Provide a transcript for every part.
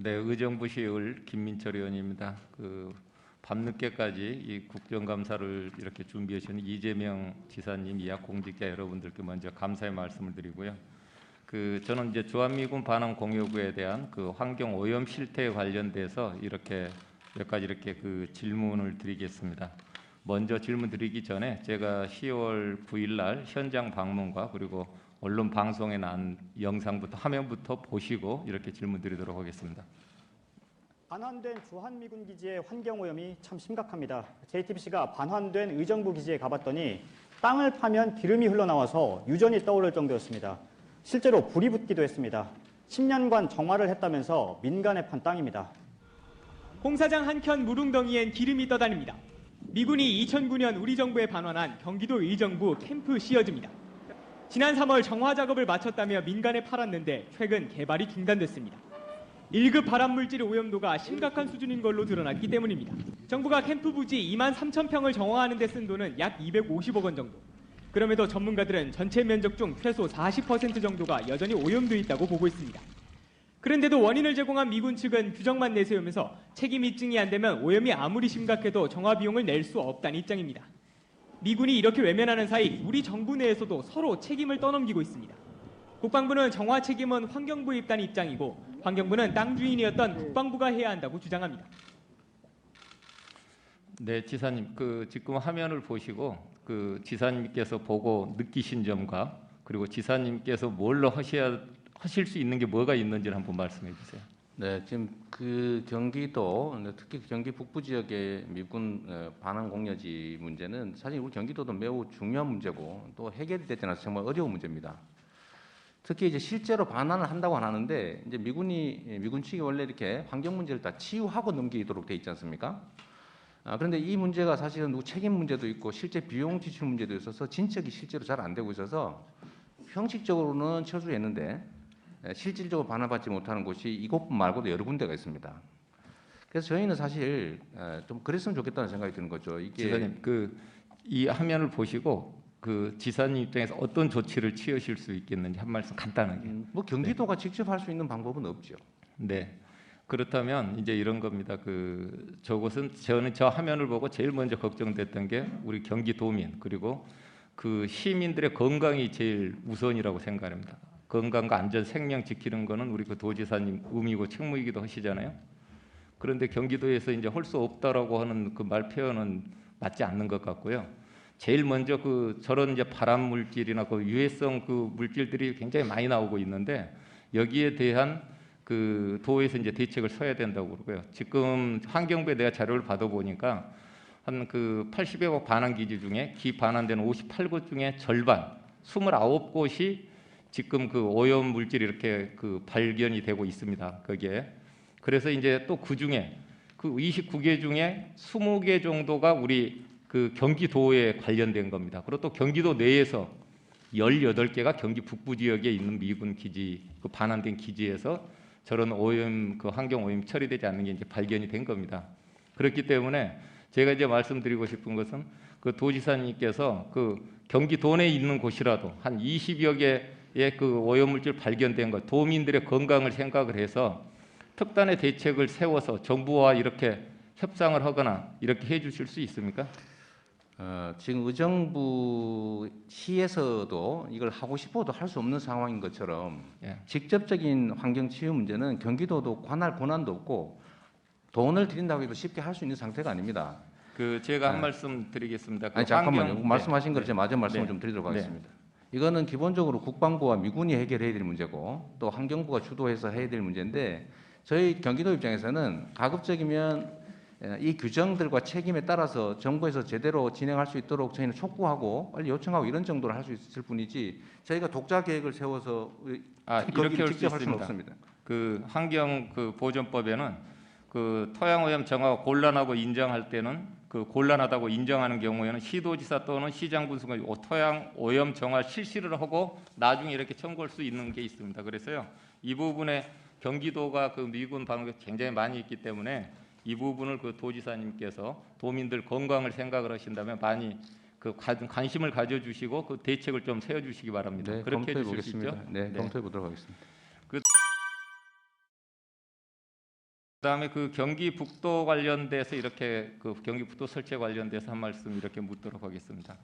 네, 의정부시의원 김민철 의원입니다. 밤늦게까지 이 국정감사를 이렇게 준비해 주신 이재명 지사님, 이하 공직자 여러분들께 먼저 감사의 말씀을 드리고요. 저는 이제 주한미군 반환 공여구에 대한 환경 오염 실태에 관련돼서 이렇게 몇 가지 이렇게 질문을 드리겠습니다. 먼저 질문 드리기 전에 제가 10월 9일 날 현장 방문과 그리고 언론 방송에 난 영상부터 화면부터 보시고 이렇게 질문 드리도록 하겠습니다. 반환된 주한미군 기지의 환경오염이 참 심각합니다. JTBC가 반환된 의정부 기지에 가봤더니 땅을 파면 기름이 흘러나와서 유전이 떠오를 정도였습니다. 실제로 불이 붙기도 했습니다. 10년간 정화를 했다면서 민간에 판 땅입니다. 공사장 한켠 무릉덩이엔 기름이 떠다닙니다. 미군이 2009년 우리 정부에 반환한 경기도 의정부 캠프 시어즈입니다. 지난 3월 정화 작업을 마쳤다며 민간에 팔았는데 최근 개발이 중단됐습니다. 1급 발암물질 오염도가 심각한 수준인 걸로 드러났기 때문입니다. 정부가 캠프 부지 2만 3천 평을 정화하는 데 쓴 돈은 약 250억 원 정도. 그럼에도 전문가들은 전체 면적 중 최소 40% 정도가 여전히 오염돼 있다고 보고 있습니다. 그런데도 원인을 제공한 미군 측은 규정만 내세우면서 책임 입증이 안 되면 오염이 아무리 심각해도 정화 비용을 낼 수 없다는 입장입니다. 미군이 이렇게 외면하는 사이 우리 정부 내에서도 서로 책임을 떠넘기고 있습니다. 국방부는 정화 책임은 환경부에 있다는 입장이고 환경부는 땅 주인이었던 국방부가 해야 한다고 주장합니다. 네, 지사님, 지금 화면을 보시고 지사님께서 보고 느끼신 점과 그리고 지사님께서 뭘로 하실 수 있는 게 뭐가 있는지를 한번 말씀해 주세요. 네, 지금 경기도, 특히 경기 북부 지역의 미군 반환 공여지 문제는 사실 우리 경기도도 매우 중요한 문제고 또 해결이 되지 않아서 정말 어려운 문제입니다. 특히 이제 실제로 반환을 한다고 하는데 이제 미군 측이 원래 이렇게 환경 문제를 다 치유하고 넘기도록 돼 있지 않습니까? 그런데 이 문제가 사실은 누구 책임 문제도 있고 실제 비용 지출 문제도 있어서 진척이 실제로 잘 안 되고 있어서 형식적으로는 철수했는데 실질적으로 반환받지 못하는 곳이 이곳 말고도 여러 군데가 있습니다. 그래서 저희는 사실 좀 그랬으면 좋겠다는 생각이 드는 거죠. 이게 지사님, 이 화면을 보시고 지사님 입장에서 어떤 조치를 취하실 수 있겠는지 한 말씀 간단하게. 뭐 경기도가 직접 할 수 있는 방법은 없죠. 네. 그렇다면 이제 이런 겁니다. 저는 저 화면을 보고 제일 먼저 걱정됐던 게 우리 경기도민 그리고 시민들의 건강이 제일 우선이라고 생각합니다. 건강과 안전 생명 지키는 거는 우리 도지사님 의무이고 책무이기도 하시잖아요. 그런데 경기도에서 이제 할 수 없다라고 하는 말 표현은 맞지 않는 것 같고요. 제일 먼저 저런 이제 발암 물질이나 유해성 물질들이 굉장히 많이 나오고 있는데 여기에 대한 도에서 이제 대책을 서야 된다고 그러고요. 지금 환경부에 내가 자료를 받아보니까 한 80여억 반환 기지 중에 기반환되는 58곳 중에 절반 29곳이 지금 오염 물질이 이렇게 발견이 되고 있습니다. 거기에. 그래서 이제 또 중에 29개 중에 20개 정도가 우리 경기도에 관련된 겁니다. 그리고 또 경기도 내에서 18개가 경기 북부 지역에 있는 미군 기지, 반환된 기지에서 저런 오염, 환경 오염 처리되지 않는 게 이제 발견이 된 겁니다. 그렇기 때문에 제가 이제 말씀드리고 싶은 것은 도지사님께서 경기도 내에 있는 곳이라도 한 20여 개의 오염물질 발견된 것, 도민들의 건강을 생각을 해서 특단의 대책을 세워서 정부와 이렇게 협상을 하거나 이렇게 해 주실 수 있습니까? 지금 의정부시에서도 이걸 하고 싶어도 할 수 없는 상황인 것처럼 직접적인 환경 치유 문제는 경기도도 관할 권한도 없고 돈을 들인다고 해도 쉽게 할 수 있는 상태가 아닙니다. 제가 한 말씀 드리겠습니다. 잠깐만요. 말씀하신 거를 제가 마저 말씀을 좀 드리도록 하겠습니다. 이거는 기본적으로 국방부와 미군이 해결해야 될 문제고 또 환경부가 주도해서 해야 될 문제인데 저희 경기도 입장에서는 가급적이면 이 규정들과 책임에 따라서 정부에서 제대로 진행할 수 있도록 저희는 촉구하고 빨리 요청하고 이런 정도로 할 수 있을 뿐이지 저희가 독자 계획을 세워서 이렇게 직접 할 수는 없습니다. 환경 보존법에는 토양 오염 정화가 곤란하고 인정할 때는 곤란하다고 인정하는 경우에는 시도지사 또는 시장 분수가 토양 오염 정화 실시를 하고 나중에 이렇게 청구할 수 있는 게 있습니다. 그래서요 이 부분에 경기도가 미군 반응이 굉장히 많이 있기 때문에 이 부분을 도지사님께서 도민들 건강을 생각을 하신다면 많이 관심을 가져주시고 대책을 좀 세워주시기 바랍니다. 네, 그렇게 검토해 해주실 수 있죠? 보겠습니다. 네, 검토해 보도록 하겠습니다. 그다음에 그 경기 북도 관련돼서 이렇게 그 경기 북도 설치 관련돼서 한 말씀 이렇게 묻도록 하겠습니다.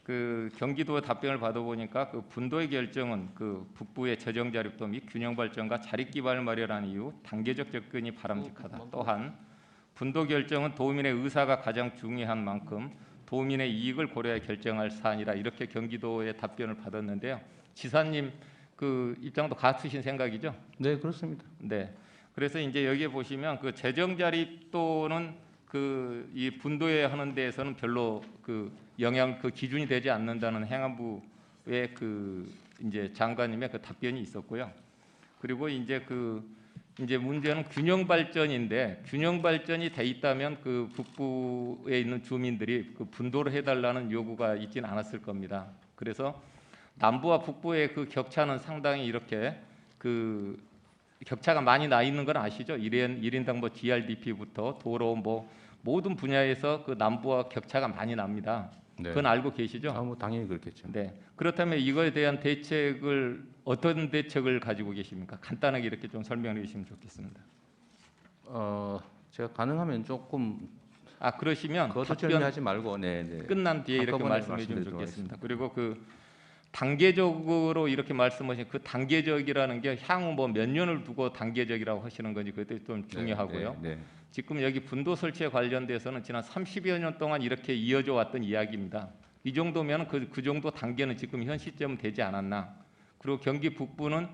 그 경기도 답변을 받아보니까 그 분도의 결정은 그 북부의 재정 자립도 및 균형 발전과 자립 기반을 마련한 이후 단계적 접근이 바람직하다. 또한 분도 결정은 도민의 의사가 가장 중요한 만큼 도민의 이익을 고려해 결정할 사안이라 이렇게 경기도의 답변을 받았는데요. 지사님 그 입장도 같으신 생각이죠? 네, 그렇습니다. 네. 그래서 이제 여기에 보시면 그 재정 자립도는 그 이 분도에 하는 데에서는 별로 그 영향 그 기준이 되지 않는다는 행안부의 그 이제 장관님의 그 답변이 있었고요. 그리고 이제 그 이제 문제는 균형 발전인데 균형 발전이 돼 있다면 그 북부에 있는 주민들이 그 분도를 해달라는 요구가 있지는 않았을 겁니다. 그래서 남부와 북부의 그 격차는 상당히 이렇게 그 격차가 많이 나 있는 건 아시죠? 1인당 뭐 GRDP부터 도로 뭐 모든 분야에서 그 남부와 격차가 많이 납니다. 네. 그건 알고 계시죠? 뭐 당연히 그렇겠죠. 네. 그렇다면 이거에 대한 대책을 어떤 대책을 가지고 계십니까? 간단하게 이렇게 좀 설명해 주시면 좋겠습니다. 제가 가능하면 조금 그러시면 그것도 답변 정리하지 말고 네. 끝난 뒤에 이렇게 한꺼번에 말씀해 주시면 말씀드리도록 좋겠습니다. 그리고 그 단계적으로 이렇게 말씀하신 그 단계적이라는 게 향후 뭐 몇 년을 두고 단계적이라고 하시는 건지 그것도 좀 중요하고요. 네. 지금 여기 분도 설치에 관련돼서는 지난 30여 년 동안 이렇게 이어져 왔던 이야기입니다. 이 정도면 그 정도 단계는 지금 현 시점은 되지 않았나. 그리고 경기 북부는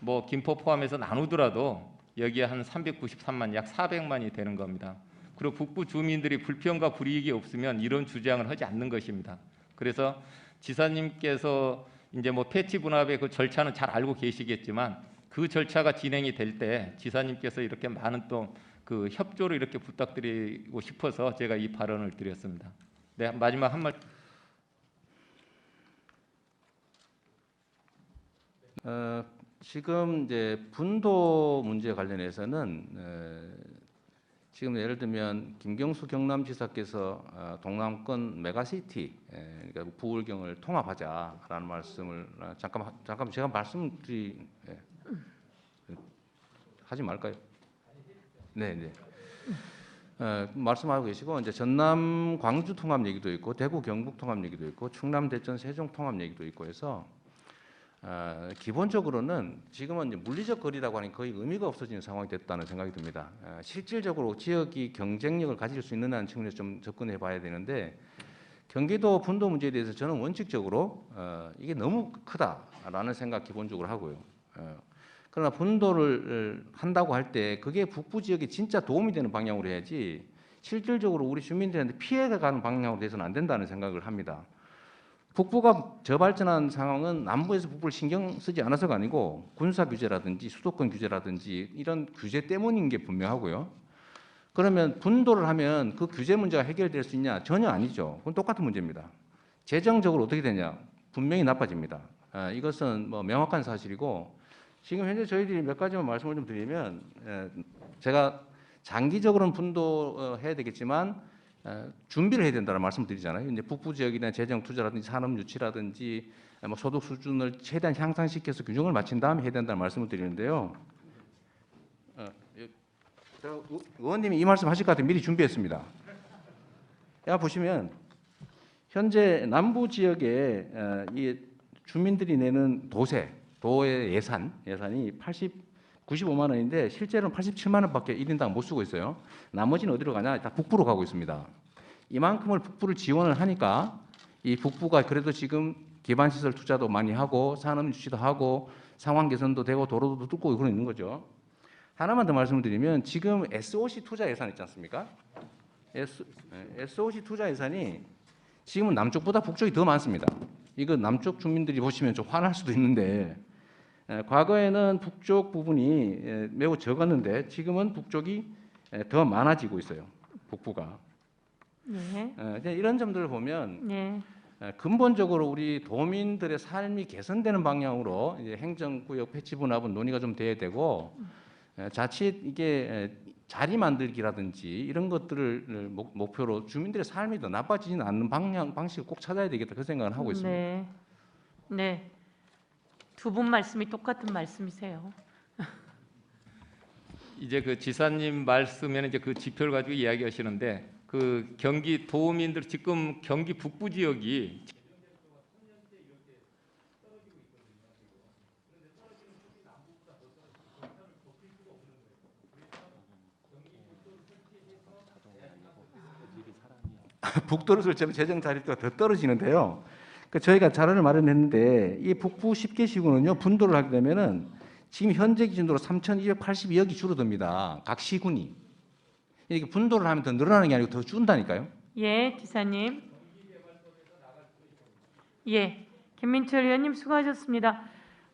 뭐 김포 포함해서 나누더라도 여기에 한 393만 약 400만이 되는 겁니다. 그리고 북부 주민들이 불평과 불이익이 없으면 이런 주장을 하지 않는 것입니다. 그래서 지사님께서 이제 뭐 패치 분합의 그 절차는 잘 알고 계시겠지만 그 절차가 진행이 될 때 지사님께서 이렇게 많은 또 그 협조를 이렇게 부탁드리고 싶어서 제가 이 발언을 드렸습니다. 네, 마지막 한 말. 지금 이제 분도 문제 관련해서는 지금 예를 들면 김경수 경남지사께서 동남권 메가시티 그러니까 부울경을 통합하자라는 말씀을 잠깐 제가 하지 말까요? 네. 말씀하고 계시고 이제 전남 광주 통합 얘기도 있고 대구 경북 통합 얘기도 있고 충남 대전 세종 통합 얘기도 있고 해서 기본적으로는 지금은 이제 물리적 거리라고 하니 거의 의미가 없어지는 상황이 됐다는 생각이 듭니다. 실질적으로 지역이 경쟁력을 가질 수 있느냐는 측면에서 좀 접근해 봐야 되는데 경기도 분도 문제에 대해서 저는 원칙적으로 이게 너무 크다라는 생각 기본적으로 하고요. 그러나 분도를 한다고 할 때 그게 북부 지역에 진짜 도움이 되는 방향으로 해야지 실질적으로 우리 주민들한테 피해가 가는 방향으로 돼서는 안 된다는 생각을 합니다. 북부가 저발전한 상황은 남부에서 북부를 신경 쓰지 않아서가 아니고 군사 규제라든지 수도권 규제라든지 이런 규제 때문인 게 분명하고요. 그러면 분도를 하면 그 규제 문제가 해결될 수 있냐? 전혀 아니죠. 그건 똑같은 문제입니다. 재정적으로 어떻게 되냐? 분명히 나빠집니다. 이것은 뭐 명확한 사실이고 지금 현재 저희들이 몇 가지만 말씀을 좀 드리면 제가 장기적으로는 분도해야 되겠지만 준비를 해야 된다는 말씀을 드리잖아요. 이제 북부 지역이나 재정 투자라든지 산업 유치라든지 뭐 소득 수준을 최대한 향상시켜서 균형을 맞춘 다음에 해야 된다는 말씀을 드리는데요. 제가 의원님이 이 말씀 하실 것 같아서 미리 준비했습니다. 야 보시면 현재 남부 지역에 이 주민들이 내는 도의 예산이 95만 원인데 실제로는 87만 원밖에 1인당 못 쓰고 있어요. 나머지는 어디로 가냐? 다 북부로 가고 있습니다. 이만큼을 북부를 지원을 하니까 이 북부가 그래도 지금 기반시설 투자도 많이 하고 산업 유치도 하고 상황 개선도 되고 도로도 뚫고 그러고 있는 거죠. 하나만 더 말씀을 드리면 지금 SOC 투자 예산 있지 않습니까? SOC 투자 예산이 지금은 남쪽보다 북쪽이 더 많습니다. 이거 남쪽 주민들이 보시면 좀 화날 수도 있는데 과거에는 북쪽 부분이 매우 적었는데 지금은 북쪽이 더 많아지고 있어요. 북부가. 네. 이런 점들을 보면 네. 근본적으로 우리 도민들의 삶이 개선되는 방향으로 이제 행정구역 패치 분합은 논의가 좀 돼야 되고 자칫 이게 자리 만들기라든지 이런 것들을 목표로 주민들의 삶이 더 나빠지지는 않는 방식을 꼭 찾아야 되겠다 그 생각을 하고 있습니다. 네. 네. 두 분 말씀이 똑같은 말씀이세요. 이제 그 지사님 말씀에는 이제 그 지표를 가지고 이야기하시는데 그 경기 도민들 지금 경기 북부 지역이 북도를 설치하면 재정 자립도가 더 떨어지는데요. 저희가 자료를 마련했는데 이 북부 10개 시군은요 분도를 하게 되면은 지금 현재 기준으로 3,282억이 줄어듭니다. 각 시군이 이렇게 분도를 하면 더 늘어나는 게 아니고 더 준다니까요. 예, 지사님. 예, 김민철 의원님 수고하셨습니다.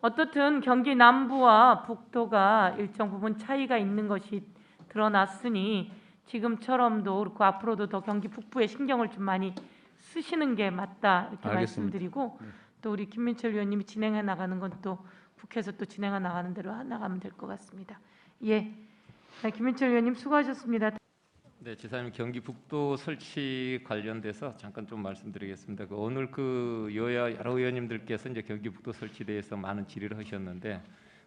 어떻든 경기 남부와 북도가 일정 부분 차이가 있는 것이 드러났으니 지금처럼도 그렇고 앞으로도 더 경기 북부에 신경을 좀 많이 쓰시는 게 맞다 이렇게 알겠습니다. 말씀드리고 또 우리 김민철 의원님이 진행해 나가는 건 또 국회에서 또 진행해 나가는 대로 나가면 될 것 같습니다. 예, 김민철 의원님 수고하셨습니다. 네, 지사님 경기 북도 설치 관련돼서 잠깐 좀 말씀드리겠습니다. 오늘 그 여야 여러 의원님들께서 이제 경기 북도 설치에 대해서 많은 질의를 하셨는데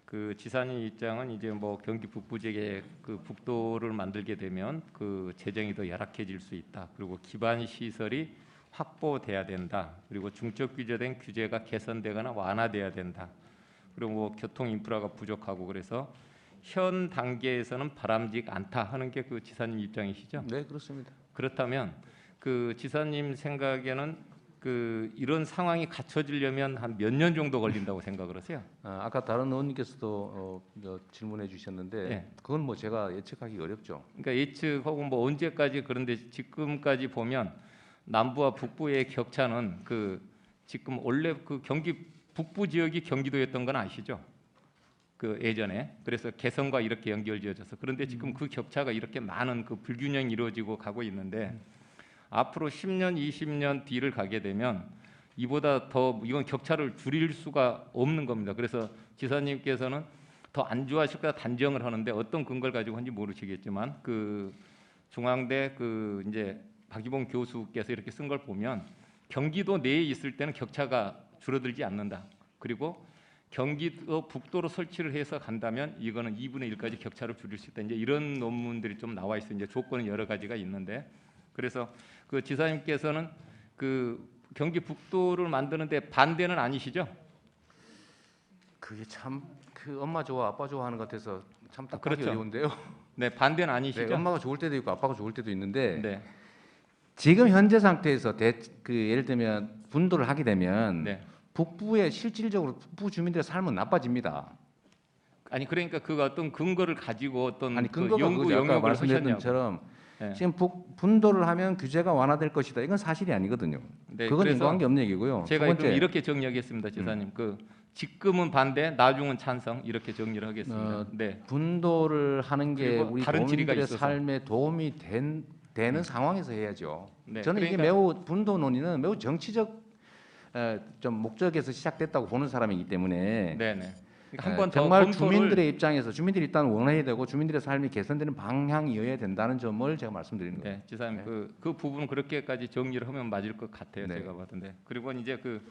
그 지사님 입장은 이제 뭐 경기 북부 지역에 그 북도를 만들게 되면 그 재정이 더 열악해질 수 있다. 그리고 기반 시설이 확보돼야 된다. 그리고 중적 규제된 규제가 개선되거나 완화돼야 된다. 그리고 뭐 교통 인프라가 부족하고 그래서 현 단계에서는 바람직 않다 하는 게 그 지사님 입장이시죠? 네, 그렇습니다. 그렇다면 그 지사님 생각에는 그 이런 상황이 갖춰지려면 한 몇 년 정도 걸린다고 생각을 하세요? 아까 다른 의원님께서도 질문해 주셨는데 네. 그건 뭐 제가 예측하기 어렵죠. 그러니까 예측하고 뭐 언제까지 그런데 지금까지 보면 남부와 북부의 격차는 그 지금 원래 그 경기 북부 지역이 경기도였던 건 아시죠? 그 예전에 그래서 개성과 이렇게 연결지어져서 그런데 지금 그 격차가 이렇게 많은 그 불균형이 이루어지고 가고 있는데 앞으로 10년, 20년 뒤를 가게 되면 이보다 더 이건 격차를 줄일 수가 없는 겁니다. 그래서 지사님께서는 더 안 좋아하실 거다 단정을 하는데 어떤 근거를 가지고 한지 모르시겠지만 그 중앙대 그 이제 박기봉 교수께서 이렇게 쓴 걸 보면 경기도 내에 있을 때는 격차가 줄어들지 않는다. 그리고 경기도 북도로 설치를 해서 간다면 이거는 2분의 1까지 격차를 줄일 수 있다. 이제 이런 논문들이 좀 나와 있어요. 이제 조건은 여러 가지가 있는데 그래서 그 지사님께서는 그 경기 북도를 만드는데 반대는 아니시죠? 그게 참 그 엄마 좋아 아빠 좋아하는 것 같아서 참 답하기 그렇죠. 어려운데요. 네, 반대는 아니시죠? 네, 엄마가 좋을 때도 있고 아빠가 좋을 때도 있는데 네, 지금 현재 상태에서 그 예를 들면 분도를 하게 되면 네. 북부에 실질적으로 북부 주민들의 삶은 나빠집니다. 아니 그러니까 그 어떤 근거를 가지고 어떤 아니 그 근거가 연구 그거죠. 아까 영역을 말씀드렸던 하셨냐고. 것처럼 네. 지금 분도를 하면 규제가 완화될 것이다. 이건 사실이 아니거든요. 네, 그건 그래서 인과관계 없는 얘기고요. 제가 두 그럼 번째 이렇게 정리하겠습니다, 지사님. 그 지금은 반대, 나중은 찬성 이렇게 정리를 하겠습니다. 네, 분도를 하는 게 그리고 우리 다른 질의가 도민들의 있어서. 삶에 도움이 되는 상황에서 해야죠. 네, 저는 이게 그러니까- 매우 분도 논의는 매우 정치적 좀 목적에서 시작됐다고 보는 사람이기 때문에 네, 네. 한 번 더 정말 검토를 주민들의 입장에서 주민들이 일단 원해야 되고 주민들의 삶이 개선되는 방향이어야 된다는 점을 제가 말씀드리는 거예요. 네, 지사님 그 부분 그렇게까지 정리를 하면 맞을 것 같아요. 네. 제가 봤는데 그리고 이제 그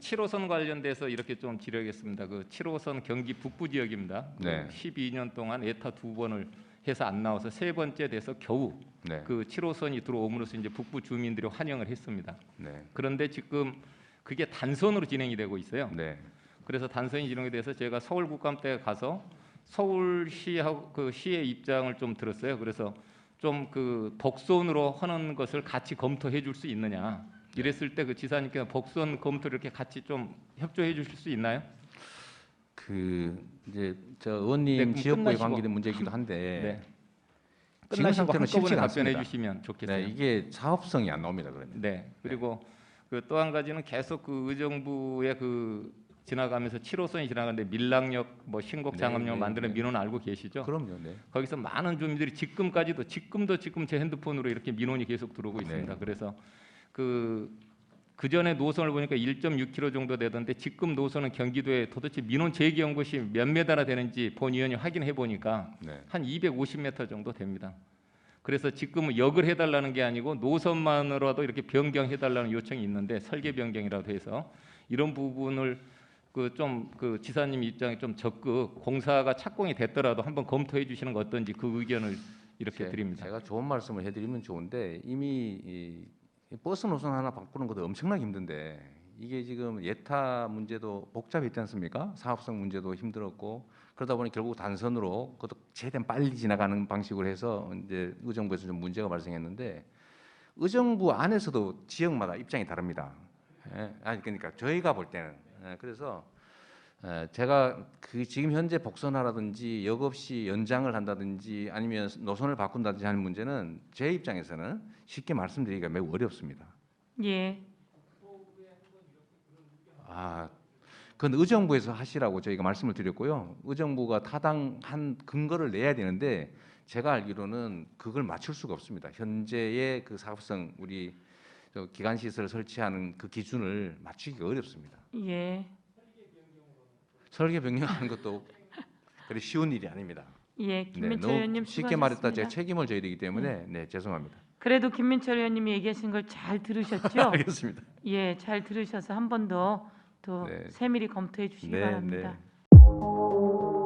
7호선 관련돼서 이렇게 좀 질의하겠습니다. 그 7호선 경기 북부 지역입니다. 네. 12년 동안 에타 2번을 해서 안 나와서 세 번째 돼서 겨우 네. 그 7호선이 들어옴으로써 이제 북부 주민들이 환영을 했습니다. 네. 그런데 지금 그게 단선으로 진행이 되고 있어요. 네. 그래서 단선이 진행이 돼서 제가 서울 국감때 가서 서울시하고 그 시의 입장을 좀 들었어요. 그래서 좀 그 복선으로 하는 것을 같이 검토해 줄 수 있느냐. 이랬을 때 그 지사님께서 복선 검토를 이렇게 같이 좀 협조해 주실 수 있나요? 그 이제 저 네, 의원님 그럼 지역구에 끝나시고- 관계된 문제이기도 한데 네. 지금 끝나시고 상태는 한꺼번에 쉽지가 답변해 않습니다. 주시면 좋겠어요. 네, 이게 사업성이 안 나옵니다. 그러면. 네. 그리고 그 또 한 가지는 계속 그 의정부의 그 지나가면서 7호선이 지나가는데 밀락역, 뭐 신곡 네, 장암역 네, 만드는 네. 민원 알고 계시죠? 그럼요. 네. 거기서 많은 주민들이 지금 제 핸드폰으로 이렇게 민원이 계속 들어오고 있습니다. 네. 그래서 그 전에 노선을 보니까 1.6km 정도 되던데 지금 노선은 경기도에 도대체 민원 제기한 곳이 몇 메다나 되는지 본 의원이 확인해 보니까 네. 한 250m 정도 됩니다. 그래서 지금은 역을 해달라는 게 아니고 노선만으로도 이렇게 변경해달라는 요청이 있는데 설계 변경이라도 해서 이런 부분을 그 좀 그 지사님 입장에 좀 적극 공사가 착공이 됐더라도 한번 검토해 주시는 거 어떤지 그 의견을 이렇게 드립니다. 제가 좋은 말씀을 해드리면 좋은데 이미 이 버스 노선 하나 바꾸는 것도 엄청나게 힘든데 이게 지금 예타 문제도 복잡했지 않습니까? 사업성 문제도 힘들었고 그러다 보니 결국 단선으로 그것도 최대한 빨리 지나가는 방식으로 해서 이제 의정부에서 좀 문제가 발생했는데 의정부 안에서도 지역마다 입장이 다릅니다. 예, 아니 그러니까 저희가 볼 때는 그래서 제가 그 지금 현재 복선화라든지 역 없이 연장을 한다든지 아니면 노선을 바꾼다든지 하는 문제는 제 입장에서는 쉽게 말씀드리기가 매우 어렵습니다. 예. 그건 의정부에서 하시라고 저희가 말씀을 드렸고요. 의정부가 타당한 근거를 내야 되는데 제가 알기로는 그걸 맞출 수가 없습니다. 현재의 그 사업성 우리 기간 시설을 설치하는 그 기준을 맞추기가 어렵습니다. 예. 설계 변경하는 것도 그리 쉬운 일이 아닙니다. 예. 김민철 너무 의원님 쉽게 말했다 수고하셨습니다. 제가 책임을 져야 되기 때문에 죄송합니다. 그래도 김민철 의원님이 얘기하신 걸 잘 들으셨죠? 알겠습니다. 예, 잘 들으셔서 한 번 더 네. 세밀히 검토해 주시기 네, 바랍니다. 네.